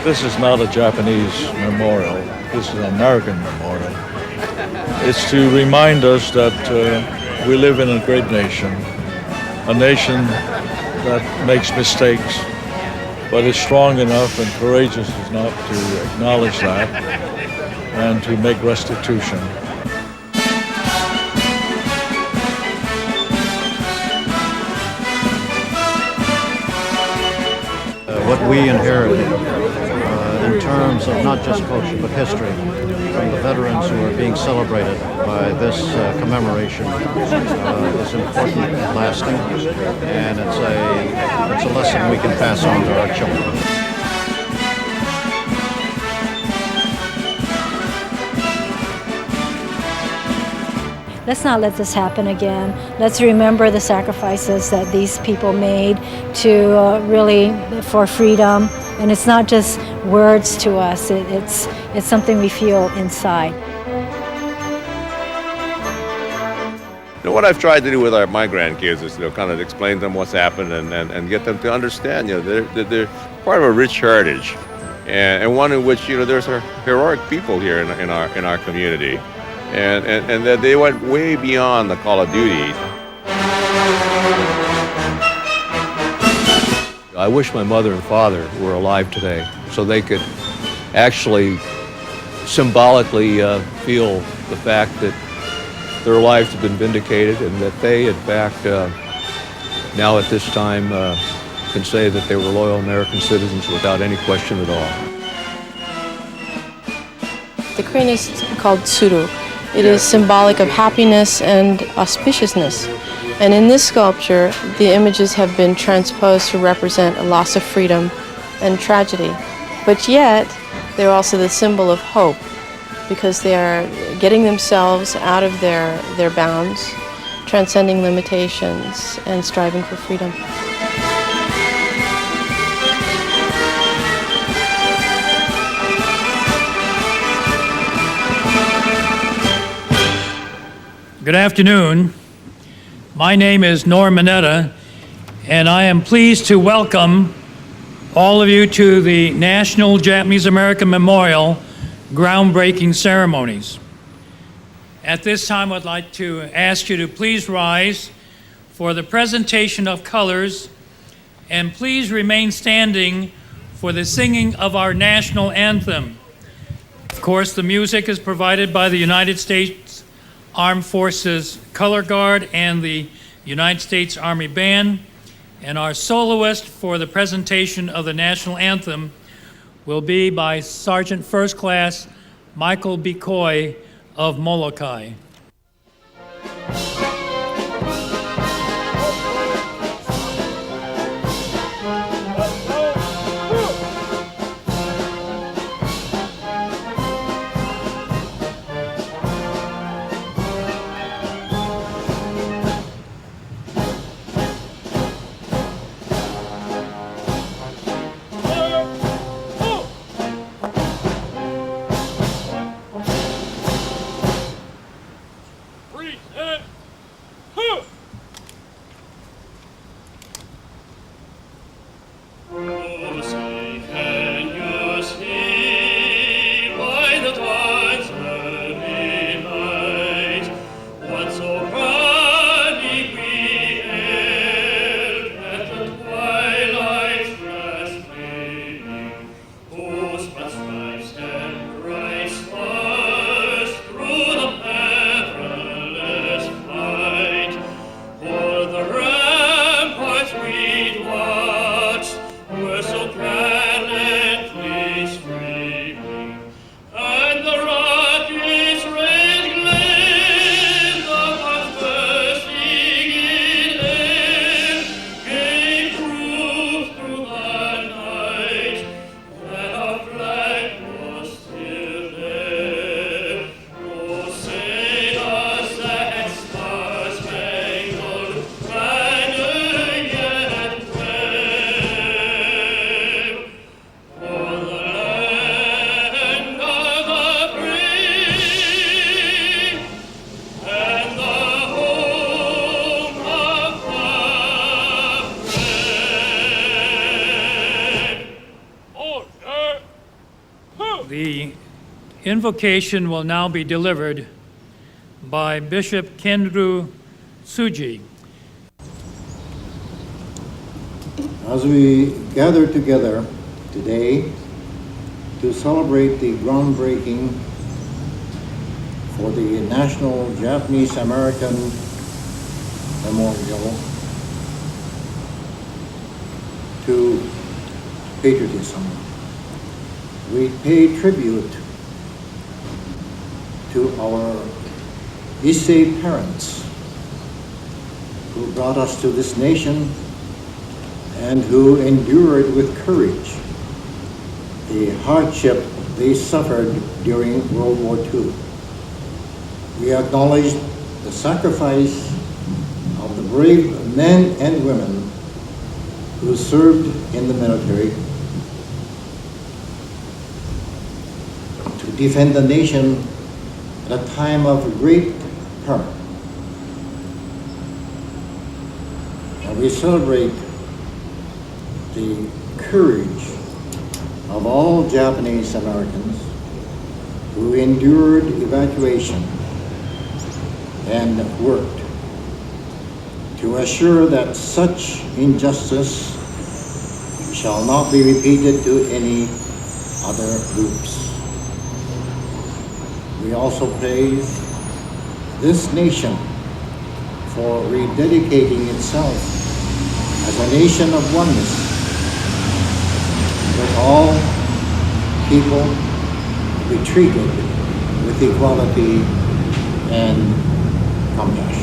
This is not a Japanese memorial. This is an American memorial. It's to remind us that we live in a great nation, a nation that makes mistakes, but is strong enough and courageous enough to acknowledge that and to make restitution. What we inherited in terms of not just culture but history from the veterans who are being celebrated by this commemoration is important and lasting, and it's a lesson we can pass on to our children. Let's not let this happen again. Let's remember the sacrifices that these people made to really for freedom. And it's not just words to us, it's something we feel inside. You know, what I've tried to do with my grandkids is kind of explain to them what's happened and get them to understand, they're part of a rich heritage, and one in which, there's heroic people here in our community. And that they went way beyond the call of duty. I wish my mother and father were alive today so they could actually symbolically feel the fact that their lives have been vindicated and that they, in fact, now at this time can say that they were loyal American citizens without any question at all. The crane is called tsuru. It is symbolic of happiness and auspiciousness. And in this sculpture, the images have been transposed to represent a loss of freedom and tragedy. But yet, they're also the symbol of hope, because they are getting themselves out of their bounds, transcending limitations, and striving for freedom. Good afternoon. My name is Norman Mineta, and I am pleased to welcome all of you to the National Japanese American Memorial groundbreaking ceremonies. At this time, I'd like to ask you to please rise for the presentation of colors, and please remain standing for the singing of our national anthem. Of course, the music is provided by the United States Armed Forces Color Guard and the United States Army Band, and our soloist for the presentation of the national anthem will be by Sergeant First Class Michael B. Coy of Molokai. The invocation will now be delivered by Bishop Kenryu Tsuji. As we gather together today to celebrate the groundbreaking for the National Japanese American Memorial to Patriotism, we pay tribute to our Issei parents who brought us to this nation and who endured with courage the hardship they suffered during World War II. We acknowledge the sacrifice of the brave men and women who served in the military to defend the nation at a time of great peril. And we celebrate the courage of all Japanese Americans who endured evacuation and worked to assure that such injustice shall not be repeated to any other groups. We also praise this nation for rededicating itself as a nation of oneness, with all people to be treated with equality and compassion.